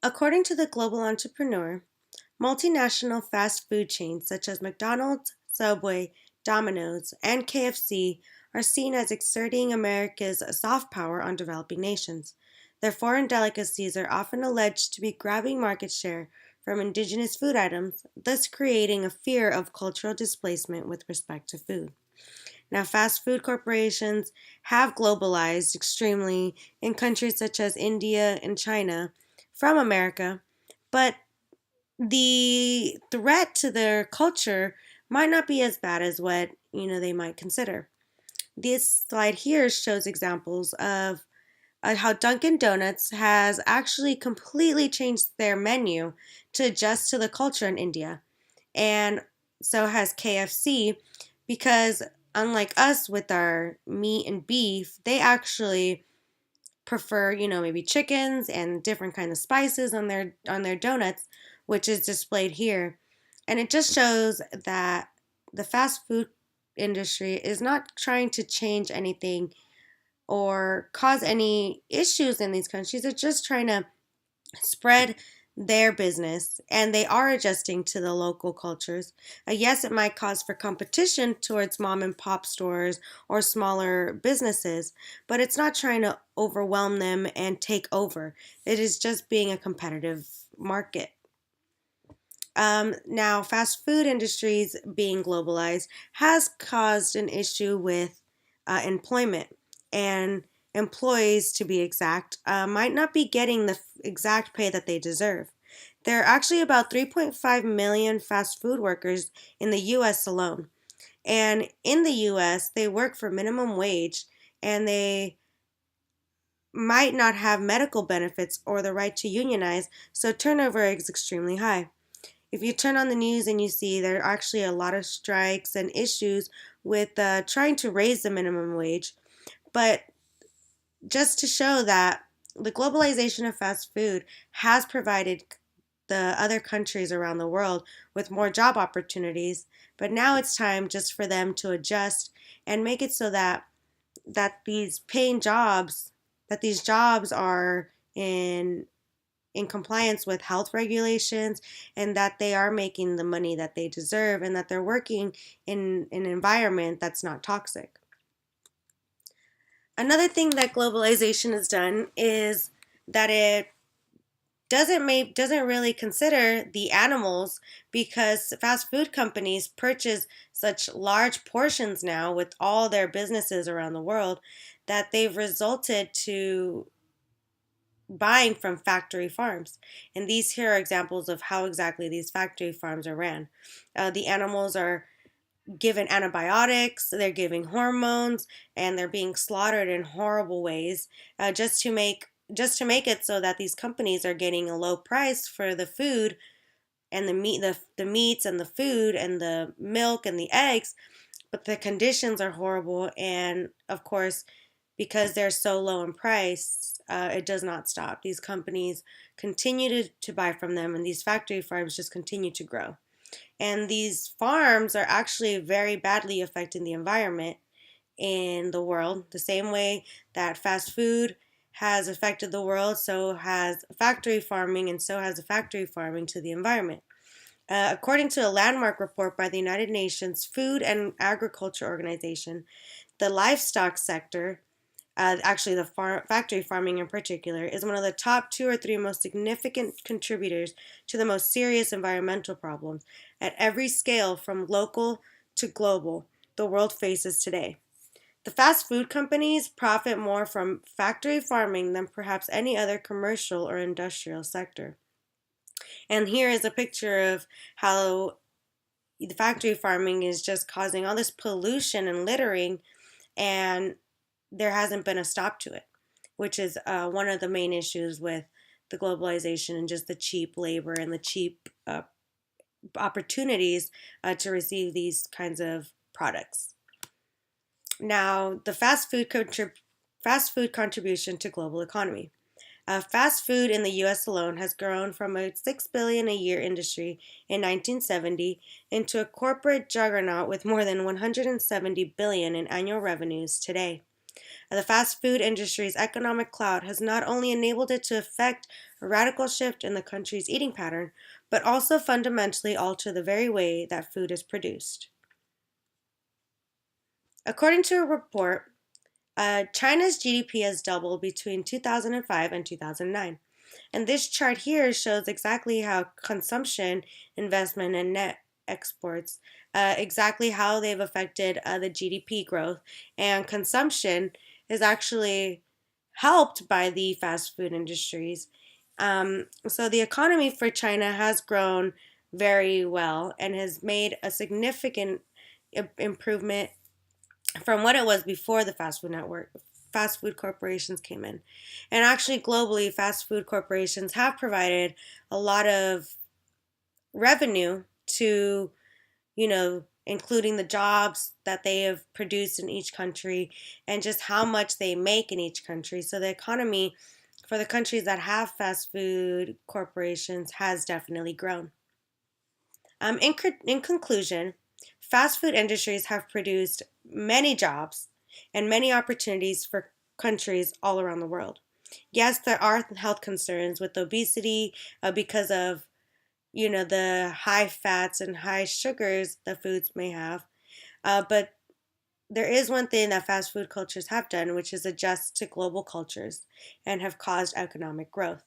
According to the Global Entrepreneur, multinational fast food chains such as McDonald's, Subway, Domino's, and KFC are seen as exerting America's soft power on developing nations. Their foreign delicacies are often alleged to be grabbing market share from indigenous food items, thus creating a fear of cultural displacement with respect to food. Now, fast food corporations have globalized extremely in countries such as India and China from America, but the threat to their culture might not be as bad as what they might consider. This slide here shows examples of how Dunkin' Donuts has actually completely changed their menu to adjust to the culture in India, and so has KFC, because unlike us with our meat and beef, they actually prefer, maybe chickens and different kind of spices on their donuts, which is displayed here. And it just shows that the fast food industry is not trying to change anything or cause any issues in these countries. They're just trying to spread their business, and they are adjusting to the local cultures. Yes, it might cause for competition towards mom and pop stores or smaller businesses, but it's not trying to overwhelm them and take over. It is just being a competitive market. Now, fast food industries being globalized has caused an issue with employment, and employees, to be exact, might not be getting the exact pay that they deserve. There are actually about 3.5 million fast food workers in the US alone. And in the US, they work for minimum wage, and they might not have medical benefits or the right to unionize, so turnover is extremely high. If you turn on the news and you see there are actually a lot of strikes and issues with trying to raise the minimum wage, but just to show that the globalization of fast food has provided the other countries around the world with more job opportunities, but now it's time just for them to adjust and make it so that these jobs are in compliance with health regulations, and that they are making the money that they deserve, and that they're working in an environment that's not toxic. Another thing that globalization has done is that it doesn't really consider the animals, because fast food companies purchase such large portions now with all their businesses around the world, that they've resulted to buying from factory farms. And these here are examples of how exactly these factory farms are ran. The animals are given antibiotics, they're giving hormones, and they're being slaughtered in horrible ways, just to make it so that these companies are getting a low price for the food and the meats and the food and the milk and the eggs, but the conditions are horrible. And of course, because they're so low in price, it does not stop. These companies continue to buy from them, and these factory farms just continue to grow. And these farms are actually very badly affecting the environment in the world. The same way that fast food has affected the world, so has factory farming, and so has the factory farming to the environment. According to a landmark report by the United Nations Food and Agriculture Organization, the livestock sector, actually the factory farming in particular, is one of the top two or three most significant contributors to the most serious environmental problems at every scale, from local to global, the world faces today. The fast food companies profit more from factory farming than perhaps any other commercial or industrial sector. And here is a picture of how the factory farming is just causing all this pollution and littering, and there hasn't been a stop to it, which is one of the main issues with the globalization and just the cheap labor and the cheap opportunities to receive these kinds of products. Now, the fast food contribution to global economy. Fast food in the U.S. alone has grown from a $6 billion a year industry in 1970 into a corporate juggernaut with more than $170 billion in annual revenues today. The fast food industry's economic clout has not only enabled it to effect a radical shift in the country's eating pattern, but also fundamentally alter the very way that food is produced. According to a report, China's GDP has doubled between 2005 and 2009. And this chart here shows exactly how consumption, investment, and net exports, exactly how they've affected the GDP growth. And consumption is actually helped by the fast food industries. So the economy for China has grown very well and has made a significant improvement from what it was before the fast food corporations came in. And actually globally, fast food corporations have provided a lot of revenue to, including the jobs that they have produced in each country and just how much they make in each country. So the economy for the countries that have fast food corporations has definitely grown. In conclusion, fast food industries have produced many jobs and many opportunities for countries all around the world. Yes, there are health concerns with obesity because of the high fats and high sugars the foods may have, but there is one thing that fast food cultures have done, which is adjust to global cultures and have caused economic growth.